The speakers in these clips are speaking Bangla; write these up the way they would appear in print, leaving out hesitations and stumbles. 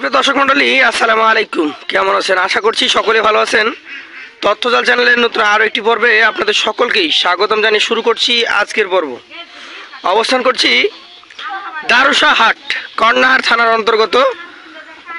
সুপ্রিয় দর্শক মন্ডলী, আসসালামু আলাইকুম। কেমন আছেন? আশা করছি সকলে ভালো আছেন। তথ্যজাল চ্যানেলের নতুন আরও একটি পর্বে আপনাদের সকলকেই স্বাগতম জানিয়ে শুরু করছি আজকের পর্ব। অবস্থান করছি দারুসা হাট, কর্ণাহাট থানার অন্তর্গত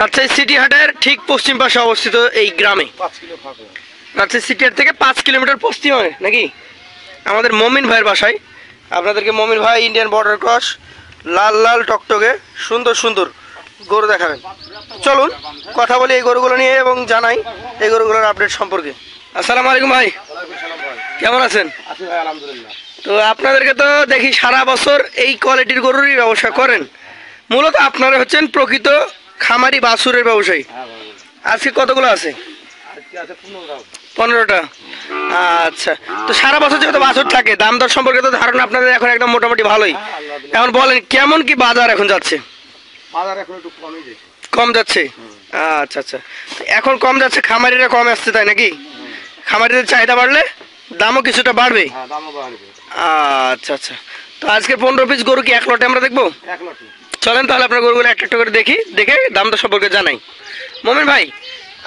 রাজশাহী সিটি হাটের ঠিক পশ্চিম পাশে অবস্থিত এই গ্রামে। রাজশাহী সিটি হাট থেকে 5 কিলোমিটার পশ্চিম হয় নাকি আমাদের মমিন ভাইয়ের বাসায়। আপনাদেরকে মমিন ভাই ইন্ডিয়ান বর্ডার ক্রস লাল লাল টকটকে সুন্দর সুন্দর গরু দেখাবেন। চলুন কথা বলি এই গরুগুলো নিয়ে এবং জানাই এই গরুগুলোর আপডেট সম্পর্কে। আসসালামু আলাইকুম ভাই, কেমন আছেন? তো আপনাদেরকে তো দেখি সারা বছর এই কোয়ালিটির গরুরই ব্যবসা করেন। মূলত আপনারা হচ্ছেন প্রকৃত খামারি বাছুরের ব্যবসায়ী। আজকে কতগুলো আছে? 15টা। আচ্ছা, তো সারা বছর যেহেতু বাছুর থাকে, দাম দর সম্পর্কে তো ধারণা আপনাদের এখন একদম মোটামুটি ভালোই। এখন বলেন কেমন কি বাজার এখন যাচ্ছে? কম যাচ্ছে। আচ্ছা আচ্ছা, এখন কম যাচ্ছে, খামারিরা কম আসছে তাই নাকি? খামারিদের চাহিদা বাড়লে দামও কিছুটা বাড়বে। আচ্ছা আচ্ছা, তো আজকে 15 পিস গরু কি এক লটে আমরা দেখবো? চলেন তাহলে আপনার গরুগুলো একটা একটা করে দেখি, দেখে দাম দর সম্পর্কে জানাই। মোমিন ভাই,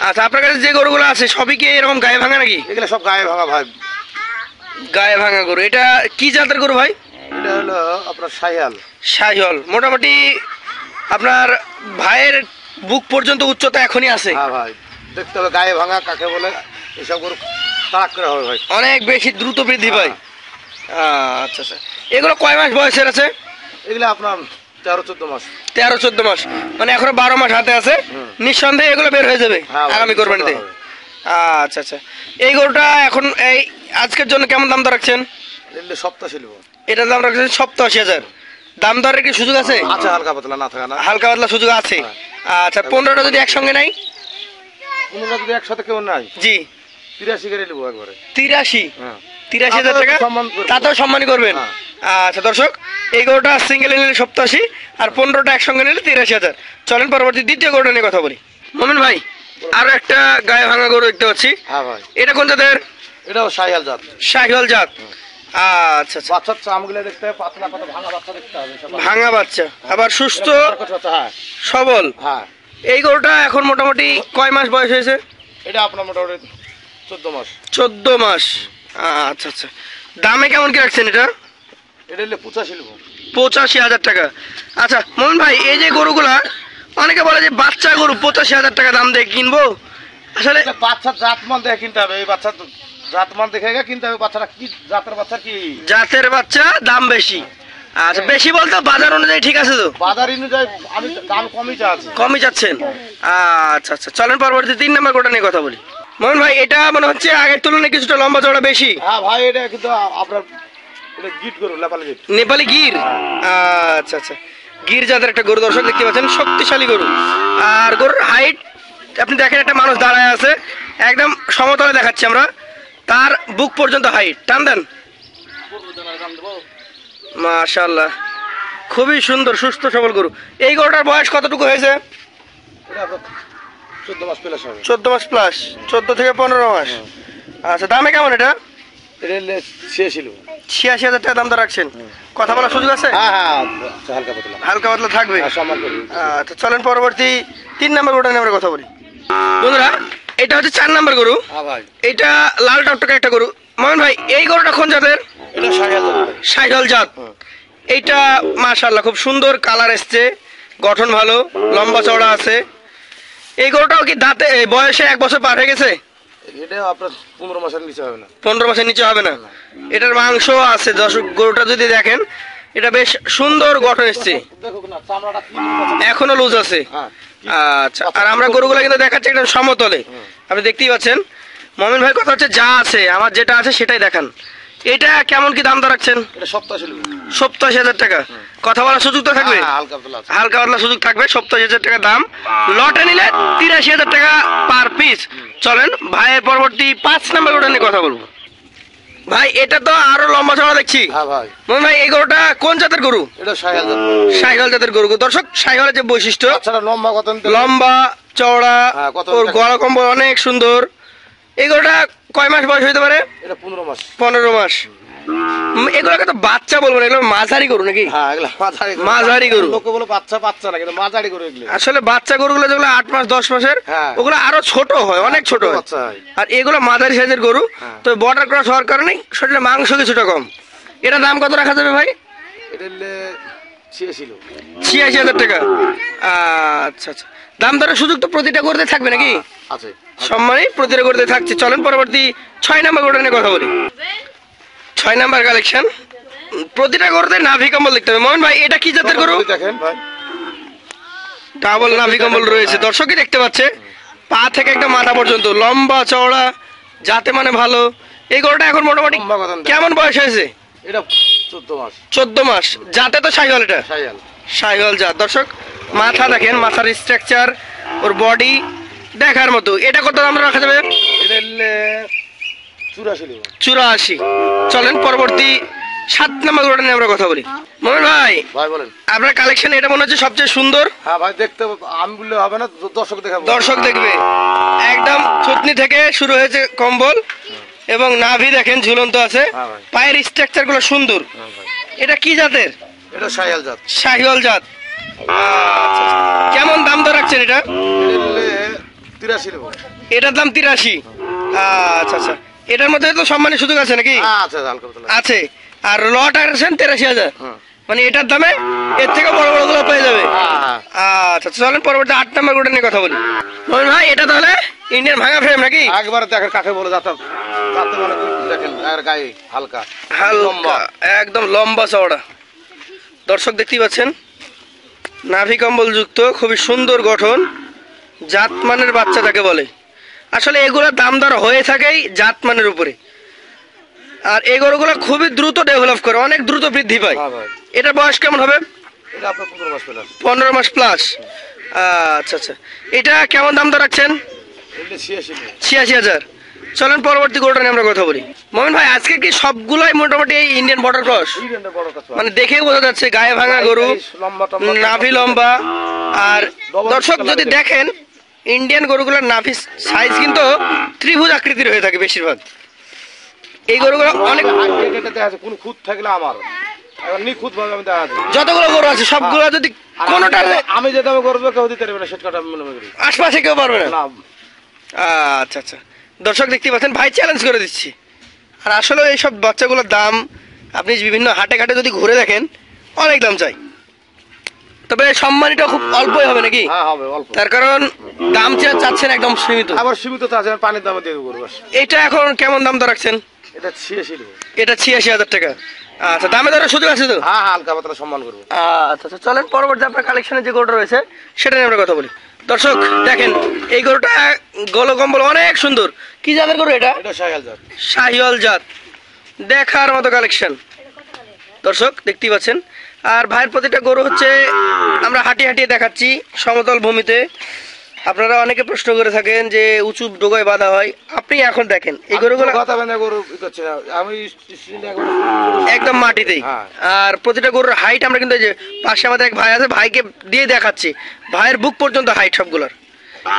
আচ্ছা আপনার কাছে যে গরুগুলো আছে সবই কি এরকম গায়ে ভাঙা নাকি? এগুলো সব গায়ে ভাঙা ভাই, গায়ে ভাঙা গরু। এটা কি জাতের গরু ভাই? এটা হলো আপনার শাহিয়াল। শাহিওয়াল। মোটামুটি আপনার ভাইয়ের বুক পর্যন্ত উচ্চতা এখনই আছে। হ্যাঁ ভাই, দেখতে হবে গায়ে ভাঙা কাকে বলে। এসব গরু তাড়াক করে হবে ভাই, অনেক বেশি দ্রুত বৃদ্ধি পায়। আচ্ছা আচ্ছা, এগুলো কয় মাস বয়সের আছে? এগুলো আপনার 13-14 মাস। 13-14 মাস, মানে এখনো 12 মাস হাতে আছে। নিঃসন্দেহে এগুলো বের হয়ে যাবে আগামী কোরবানিতে। আচ্ছা আচ্ছা, এই গরুটা এখন এই আজকের জন্য কেমন দাম দর রাখছেন? সপ্তাহ ছিল, এটার দাম রাখছেন 87,000। দাম দরের কি সুযোগ আছে? আচ্ছা, হালকা পাতলা না থাকা না, হালকা পাতলা সুযোগ আছে। আচ্ছা, 15টা যদি একসঙ্গে নাই? 15টা যদি একসাথে কেউ নাই, জি 83 করে নেবো একবারে। 83,000 টাকা, তাতেও সম্মানী করবেন। আচ্ছা দর্শক, এই গরুটা সিঙ্গেলে নিলে 87 আর 15টা একসঙ্গে নিলে 83,000। চলেন পরবর্তী দ্বিতীয় গরুটা নিয়ে কথা বলি। মোমিন ভাই, আরো একটা গায়ে ভাঙা গরু দেখতে পাচ্ছি। হ্যাঁ ভাই, এটা কোন জাতের? এটাও শাহিয়াল জাত। শাহিওয়াল জাত। আচ্ছা আচ্ছা, বাচ্চার চামগুলো দেখতে হবে, পাতলা পাতলা ভাঙা বাচ্চা দেখতে হবে। ভাঙা বাচ্চা আবার সুস্থ হ্যাঁ সবল। হ্যাঁ, এই গরুটা এখন মোটামুটি কয় মাস বয়স হয়েছে? এটা আপনার মোটামুটি 14 মাস। 14 মাস। আচ্ছা আচ্ছা, দামে কেমন কি রাখছেন এটা? এটা হলে 85,000 টাকা। আচ্ছা মোহন ভাই, এই যে গরুগুলা অনেকে বলে যে বাচ্চা গরু 85,000 টাকা দাম দিয়ে কিনবো, আসলে বাচ্চার জাতমান দেখে কিনতে হবে। এই বাচ্চার জাতমান দেখে কিনতে হবে। বাচ্চাটা কি জাতের বাচ্চা, কি জাতের বাচ্চা দাম বেশি। আচ্ছা, বেশি বলতে বাজার অনুযায়ী ঠিক আছে তো? বাজার অনুযায়ী আমি দাম কমই চাচ্ছি। কমই চাচ্ছেন। আচ্ছা আচ্ছা, চলেন পরবর্তী 3 নম্বর গোটা নিয়ে কথা বলি। মোহন ভাই, এটা মনে হচ্ছে আগের তুলনায় কিছুটা লম্বা চওড়া বেশি। হ্যাঁ ভাই, এটা কিন্তু আপনার এটা গিট গরু, নেপালি গিট। নেপালি গির। আচ্ছা আচ্ছা, গির জাতের একটা গরু দর্শক দেখতে পাচ্ছেন, শক্তিশালী গরু। আর গরুর হাইট আপনি দেখেন, একটা মানুষ দাঁড়ায় আছে একদম সমতলে দেখাচ্ছি আমরা, তার বুক পর্যন্ত হাইট। টান দেন, মাশাআল্লাহ, খুবই সুন্দর সুস্থ সবল গরু। এই গরুটার বয়স কতটুকু হয়েছে? এটা আপনার 14 মাস প্লাস হবে। 14 মাস প্লাস, 14 থেকে 15 মাস। আচ্ছা, দামে কেমন এটা? এটা সে ছিল 86,000 টাকা দাম তো রাখছেন। কথা বলার সুযোগ আছে? হ্যাঁ হ্যাঁ, হালকা পাতলা, হালকা পাতলা থাকবে। সম্মান করি। আচ্ছা, চলেন পরবর্তী 3 নম্বর গরুটা নিয়ে আমরা কথা বলি। বন্ধুরা, এটা হচ্ছে 4 নম্বর গরু। হ্যাঁ ভাই, এটা লাল টকটকে একটা গরু। মোহন ভাই, এই গরুটা কোন জাতের? এটা শাহিয়াল জাত। শাহিওয়াল জাত। এইটা মাশাআল্লাহ খুব সুন্দর কালার এসছে, গঠন ভালো, লম্বা চওড়া আছে। এই গরুটাও কি দাঁতে বয়সে 1 বছর পার হয়ে গেছে? এটা আপনার 15 মাসের নিচে হবে না। 15 মাসের নিচে হবে না। এটার মাংস আছে দর্শক, গরুটা যদি দেখেন এটা বেশ সুন্দর গঠন এসছে, দেখো না চামড়াটা কি এখনো লুজ আছে। হ্যাঁ, আচ্ছা, আর আমরা গরুগুলো কিন্তু দেখাচ্ছি একদম সমতলে, আপনি দেখতেই পাচ্ছেন। মমিন ভাই কথা হচ্ছে যা আছে, আমার যেটা আছে সেটাই দেখান। এটা কেমন কি দাম দর রাখছেন? এটা সপ্তাহ ছিল 87,000 টাকা। কথা বলার সুযোগ তো থাকবে? হালকা পাতলা আছে। হালকা পাতলা সুযোগ থাকবে। 87,000 টাকা দাম, লটে নিলে 83,000 টাকা পার পিস। চলেন ভাইয়ের পরবর্তী 5 নম্বর গরুটা নিয়ে কথা বলবো। ভাই, এটা তো আরো লম্বা চড়া দেখছি। হ্যাঁ ভাই, মোহন ভাই, এই গরুটা কোন জাতের গরু? এটা শাহিয়াল জাত। শাহিওয়াল জাতের গরু। দর্শক, শাহিওয়ালের যে বৈশিষ্ট্য, বাচ্চাটা লম্বা কত, লম্বা চওড়া, ওর গলা কম্বল অনেক সুন্দর। এই গরুটা কয় মাস বয়স হইতে পারে? এটা 15 মাস। 15 মাস। এগুলোকে তো বাচ্চা বলবো না, এগুলো মাঝারি গরু নাকি? হ্যাঁ এগুলো মাঝারি গরু। লোকে বলে বাচ্চা বাচ্চা না, কিন্তু মাঝারি গরু এগুলো। আসলে বাচ্চা গরুগুলো যেগুলো 8 মাস 10 মাসের, হ্যাঁ। ওগুলো আরো ছোট হয়, অনেক ছোট হয়। বাচ্চা হয়। আর এগুলো মাঝারি সাইজের গরু। হ্যাঁ। তো বর্ডার ক্রস হওয়ার কারণে শরীরে মাংস কিছুটা কম। এটা দাম কত রাখা যাবে ভাই? এটা হলে 86 লোক। 86,000 টাকা। আচ্ছা আচ্ছা, দাম দরের সুযোগ তো প্রতিটা গরুতে থাকবে নাকি? আছে। সম্মানই প্রতিটা গরুতে থাকছে। চলেন পরবর্তী 6 নাম্বার গরুটা নিয়ে কথা বলি। 6 নাম্বার কালেকশন, প্রতিটা গরুতে নাভি কম্বল দেখতে হবে। মোহন ভাই এটা কি জাতের গরু? দেখেন ভাই, ডাবল নাভি কম্বল রয়েছে, দর্শকই দেখতে পাচ্ছে। পা থেকে একদম মাথা পর্যন্ত লম্বা চওড়া, যাতে মানে ভালো। এই গরুটা এখন মোটামুটি লম্বা কথা না। কেমন বয়স হয়েছে? এটা 14 মাস। 14 মাস। যাতে তো শাহিওয়াল, এটা শাইয়াল। শাহিওয়াল জাত। দর্শক মাথা দেখেন, মাথার স্ট্রাকচার, ওর বডি দেখার মতো। এটা কত দাম রাখা যাবে? এটা হলে 84 লোক। 84। চলেন পরবর্তী 7 নাম্বার গরুটা নিয়ে আমরা কথা বলি। মোহন ভাই ভাই বলেন। আপনার কালেকশন এটা মনে হচ্ছে সবচেয়ে সুন্দর। হ্যাঁ ভাই, দেখতে আমি বললে হবে না, দর্শক দেখাবো। দর্শক দেখবে। একদম থুতনি থেকে শুরু হয়েছে কম্বল, এবং নাভি দেখেন ঝুলন্ত আছে। হ্যাঁ ভাই। পায়ের স্ট্রাকচার গুলো সুন্দর। হ্যাঁ ভাই, এটা কি জাতের? এটা শাইয়াল জাত। শাহিওয়াল জাত। আচ্ছা, আচ্ছা। কেমন দাম দর রাখছেন এটা? এটা হলে 83 লোক। এটার দাম 83। আচ্ছা আচ্ছা, এটার মধ্যে তো সম্মানের সুযোগ আছে নাকি? আচ্ছা, হালকা পাতলা। আছে। আর লট আসছেন 83,000, হুম। মানে এটার দামে এর থেকে বড় বড় গুলো পেয়ে যাবে। হ্যাঁ, আচ্ছা, চলেন পরবর্তী 8 নাম্বার গরুটা নিয়ে কথা বলি। মোহন ভাই এটা তাহলে ইন্ডিয়ান ভাঙা ফ্রেম নাকি? একবার দেখেন কাকে বলে যাতে যাতে মানে দেখেন আর গায়ে হালকা হালকা, একদম লম্বা চওড়া। দর্শক দেখতেই পাচ্ছেন, নাভি কম্বল যুক্ত, খুবই সুন্দর গঠন, জাতমানের বাচ্চা যাকে বলে। আসলে এগুলোর দাম দর হয়ে থাকেই জাতমানের উপরে। আর এই গরুগুলো খুবই দ্রুত ডেভেলপ করে, অনেক দ্রুত বৃদ্ধি পায়। হ্যাঁ ভাই, এটার বয়স কেমন হবে? এটা আপনার 15 মাস পেলাম। 15 মাস প্লাস। আচ্ছা আচ্ছা, এটা কেমন দাম দর রাখছেন? এটা 86 লোক। 86,000। চলেন পরবর্তী গরুটা নিয়ে আমরা কথা বলি। মোমিন ভাই আজকে কি সবগুলাই মোটামুটি এই ইন্ডিয়ান বর্ডার ক্রস? ইন্ডিয়ানের বড় কাছে মানে দেখেই বোঝা যাচ্ছে গায়ে ভাঙা গরু, লম্বা টম্বা নাভি লম্বা। আর দর্শক যদি দেখেন, ইন্ডিয়ান গরুগুলোর নাভি সাইজ কিন্তু ত্রিভুজ আকৃতির হয়ে থাকে বেশিরভাগ। এই গরুগুলো অনেক, এটা দেখা আছে কোন খুঁত থাকলে আমার এখন নিখুঁত ভাবে আমি দেখা আছে। যতগুলো গরু আছে সবগুলো যদি কোনোটা আমি যেটা আমি করবো কেউ দিতে পারবে না, সেটা আমি মনে করি আশপাশে কেউ পারবে না। না। আচ্ছা আচ্ছা, দর্শক দেখতে পাচ্ছেন, ভাই চ্যালেঞ্জ করে দিচ্ছি। আর আসলে এইসব বাচ্চাগুলোর দাম আপনি বিভিন্ন হাটে ঘাটে যদি ঘুরে দেখেন, অনেক দাম চাই। তবে সম্মানিটা খুব অল্পই হবে নাকি? হ্যাঁ হবে অল্প। তার কারণ দাম চাচ্ছেন একদম সীমিত। আবার সীমিত তো আছে, আমি পানির দামে দিয়ে দেবো বাস। এটা এখন কেমন দাম দর রাখছেন? এটা 86 লোক। এটা 86,000 টাকা। আচ্ছা, দামে দরের সুযোগ আছে তো? হ্যাঁ হালকা পাতলা সম্মান করবো। আচ্ছা আচ্ছা, চলেন পরবর্তী আপনার কালেকশনে যে গরুটা রয়েছে সেটা নিয়ে আমরা কথা বলি। দর্শক দেখেন, এই গরুটা গলকম্বল অনেক সুন্দর। কি জাতের গরু এটা? এটা শাইয়াল জাত। শাহিওয়াল জাত, দেখার মতো কালেকশন। দর্শক দেখতেই পাচ্ছেন। আর ভাইয়ের প্রতিটা গরু হচ্ছে আমরা হাঁটিয়ে হাঁটিয়ে দেখাচ্ছি সমতল ভূমিতে। আপনারা অনেকে প্রশ্ন করে থাকেন যে উঁচু ডোগায় বাঁধা হয়, আপনি এখন দেখেন এই গরুগুলো কথা বেঁধে গরু ই করছে না, আমি একদম মাটিতেই। হ্যাঁ। আর প্রতিটা গরুর হাইট আমরা কিন্তু এই যে পাশে আমাদের এক ভাই আছে, ভাইকে দিয়ে দেখাচ্ছি, ভাইয়ের বুক পর্যন্ত হাইট সবগুলোর।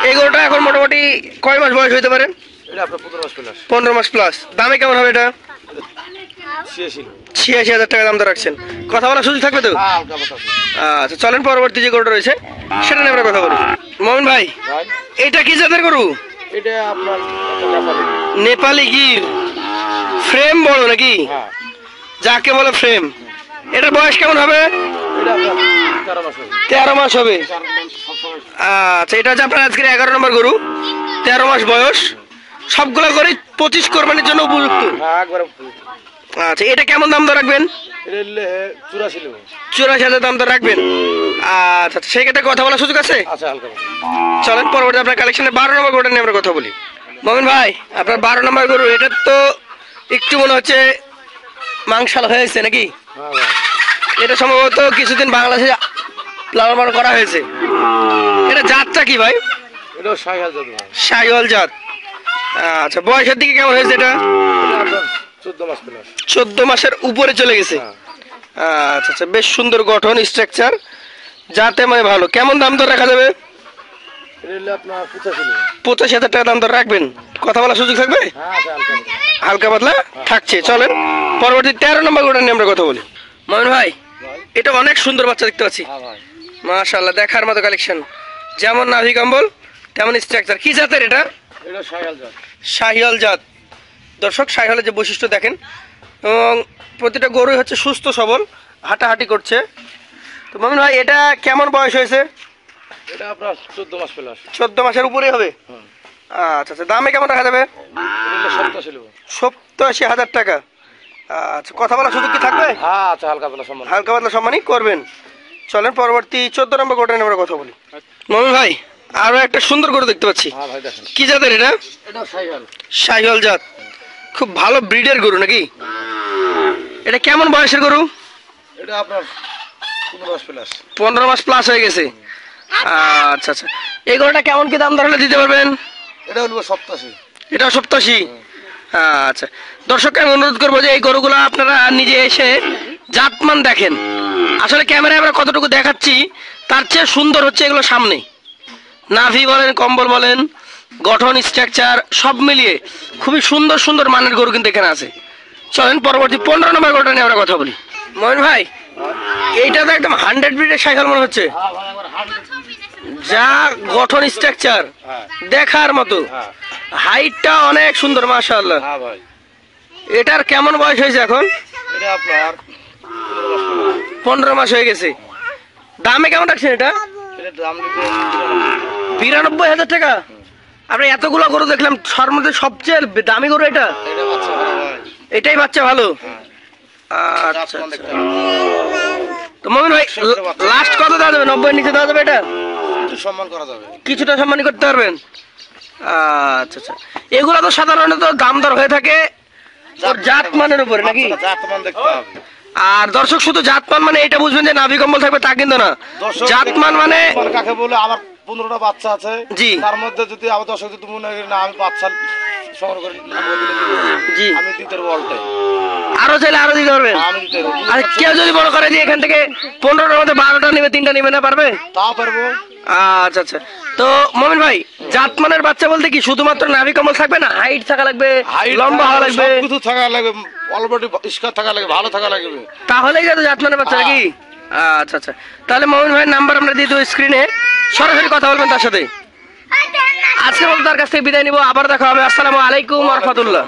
এই গরুটা এখন মোটামুটি কয় মাস বয়স হইতে পারে? এটা আপনার 15 মাস প্লাস। 15 মাস প্লাস। দামে কেমন হবে এটা? 86 লোক। 86,000 টাকা দাম তো রাখছেন। কথা বলার সুযোগ থাকবে তো? হ্যাঁ হালকা পাতলা। আচ্ছা, চলেন পরবর্তী যে গরুটা রয়েছে সেটা নিয়ে আমরা কথা বলি। মোমিন ভাই ভাই এটা কি জাতের গরু? এটা আপনার একটা নেপালি। নেপালি গির। ফ্রেম বড় নাকি? হ্যাঁ যাকে বলে ফ্রেম। এটার বয়স কেমন হবে? এটা আপনার 13 মাস হবে। 13 মাস হবে। 4 মাস সবসময়। আচ্ছা, এটা হচ্ছে আপনার আজকের 11 নম্বর গরু, 13 মাস বয়স। সবগুলো গরু 25 কোরবানির জন্য উপযুক্ত। হ্যাঁ একবারে। আচ্ছা, এটা কেমন দাম দর রাখবেন? এটা হলে 84 লোক। 84,000 দাম দর রাখবেন। আচ্ছা, সেই ক্ষেত্রে কথা বলার সুযোগ আছে? আচ্ছা হালকা পাতলা। চলেন পরবর্তী আপনার কালেকশনে 12 নম্বর গরুটা নিয়ে আমরা কথা বলি। মোমিন ভাই আপনার 12 নম্বর গরু, এটা তো একটু মনে হচ্ছে মাংসাল হয়েছে নাকি? হ্যাঁ ভাই। এটা সম্ভবত কিছুদিন বাংলাদেশে লালন পালন করা হয়েছে। এটা জাতটা কি ভাই? এটা শাইয়াল জাত ভাই। শাহিওয়াল জাত। আচ্ছা, বয়সের দিকে কেমন হয়েছে এটা? এটা আপনার 14 মাস প্লাস। 14 মাসের উপরে চলে গেছে। হ্যাঁ। আচ্ছা আচ্ছা, বেশ সুন্দর গঠন, স্ট্রাকচার, যাতে মানে ভালো। কেমন দাম দর রাখা যাবে? এটা হলে আপনার 85 লোক। 85,000 টাকা দাম দর রাখবেন। কথা বলার সুযোগ থাকবে? হ্যাঁ আচ্ছা হালকা পাতলা। হালকা পাতলা থাকছে। চলেন পরবর্তী 13 নম্বর গরুটা নিয়ে আমরা কথা বলি। মমিন ভাই, এটা অনেক সুন্দর বাচ্চা দেখতে পাচ্ছি, হ্যাঁ ভাই, মাশাআল্লাহ, দেখার মতো কালেকশন। যেমন নাভি কম্বল তেমন স্ট্রাকচার। কি জাতের এটা? এটা শাহিওয়াল জাত। শাহিওয়াল জাত। দর্শক, শাহিওয়ালের যে বৈশিষ্ট্য দেখেন, এবং প্রতিটা গরুই হচ্ছে সুস্থ সবল, হাঁটাহাঁটি করছে। তো মমিন ভাই, এটা কেমন বয়স হয়েছে? এটা আপনার 14 মাস প্লাস। 14 মাসের উপরেই হবে। আচ্ছা আচ্ছা, দামে কেমন রাখা যাবে? এটা 87,000 টাকা। আচ্ছা, কথা বলার সুযোগ কি থাকবে? হ্যাঁ, আচ্ছা, হালকা পাতলা সম্মান। হালকা পাতলা সম্মানই করবেন। চলেন পরবর্তী 14 নম্বর গরুটা নিয়ে আমরা কথা বলি। মমিন ভাই, আরো একটা সুন্দর গরু দেখতে পাচ্ছি। হ্যাঁ ভাই, দেখেন। কি জাতের এটা? এটা শাহিওয়াল। শাহিওয়াল জাত। খুব ভালো ব্রিডের গরু নাকি? এটা কেমন বয়সের গরু? এটা আপনার 15 মাস প্লাস। 15 মাস প্লাস হয়ে গেছে। আচ্ছা আচ্ছা, এই গরুটা কেমন কি দাম ধরলে দিতে পারবেন? এটা হলো 87। এটা 87। আচ্ছা, দর্শককে আমি অনুরোধ করবো যে এই গরুগুলো আপনারা নিজে এসে জাতমান দেখেন। আসলে ক্যামেরায় আমরা কতটুকু দেখাচ্ছি তার চেয়ে সুন্দর হচ্ছে এগুলো সামনে। নাভি বলেন, কম্বল বলেন, গঠন, স্ট্রাকচার সব মিলিয়ে খুবই সুন্দর সুন্দর মানের গরু কিন্তু এখানে আছে। চলেন পরবর্তী 15 নম্বর গরুটা নিয়ে আমরা কথা বলি। মহিন ভাই, এইটা তো একদম 100 ব্রিডের সাইকেল মনে হচ্ছে। হ্যাঁ ভাই, আমার 100। যা গঠন, স্ট্রাকচার হ্যাঁ দেখার মতো, হ্যাঁ হাইটটা অনেক সুন্দর মাশাআল্লাহ। হ্যাঁ ভাই, এটার কেমন বয়স হয়েছে এখন? এটা আপনার 15 মাস হয়ে গেছে। দামে কেমন রাখছেন এটা? এটা দাম নিবে 92,000 টাকা। আমরা এতগুলো গরু দেখলাম, তার মধ্যে সবচেয়ে দামি গরু এটা। এটা বাচ্চা ভালো ভাই। এটাই বাচ্চা ভালো। হ্যাঁ, আচ্ছা জাতমান আচ্ছা। দেখতে হবে। তো মমিন ভাই, লাস্ট কত দেওয়া যাবে? 90 এর নিচে দেওয়া যাবে এটা? একটু সম্মান করা যাবে। কিছুটা সম্মানী করতে পারবেন? আচ্ছা আচ্ছা, এগুলো তো সাধারণত দাম দর হয়ে থাকে ওর জাতমানের উপরে নাকি? বাচ্চাটা জাতমান দেখতে হবে। আর দর্শক, শুধু জাতমান মানে এটা বুঝবেন যে নাভি কম্বল থাকবে তা কিন্তু না। দর্শক জাতমান মানে জাতমান কাকে বলে? আমার 15টা বাচ্চা আছে, জি। তার মধ্যে যদি আমার দর্শক যদি মনে করি না আমি বাচ্চা সংগ্রহ করে জি, আমি দিতে পারবো অলটাই। আরো চাইলে আরো দিতে পারবেন। আমি দিতে পারবো। আর কেউ যদি মনে করে যে এখান থেকে 15টার মধ্যে 12টা নিবে, 3টা নিবে না, পারবে? তাও পারবো। আচ্ছা আচ্ছা। তো মমিন ভাই, জাতমানের বাচ্চা বলতে কি শুধুমাত্র নাভি কম্বল থাকবে না, হাইট থাকা লাগবে, হাইট লম্বা হওয়া লাগবে? কিছু থাকা লাগবে, অলরেডি স্কার থাকা লাগবে, ভালো থাকা লাগবে। তাহলেই কিন্তু জাতমানের বাচ্চা নাকি? আচ্ছা আচ্ছা, তাহলে মমিন ভাইয়ের নাম্বার আমরা দিয়ে দেবো স্ক্রিনে, সরাসরি কথা বলবেন তার সাথে। আজকে বলতে তার কাছ থেকে বিদায় নিবো। আবার দেখা হবে। আসসালামু আলাইকুম ওয়া রাহমাতুল্লাহ।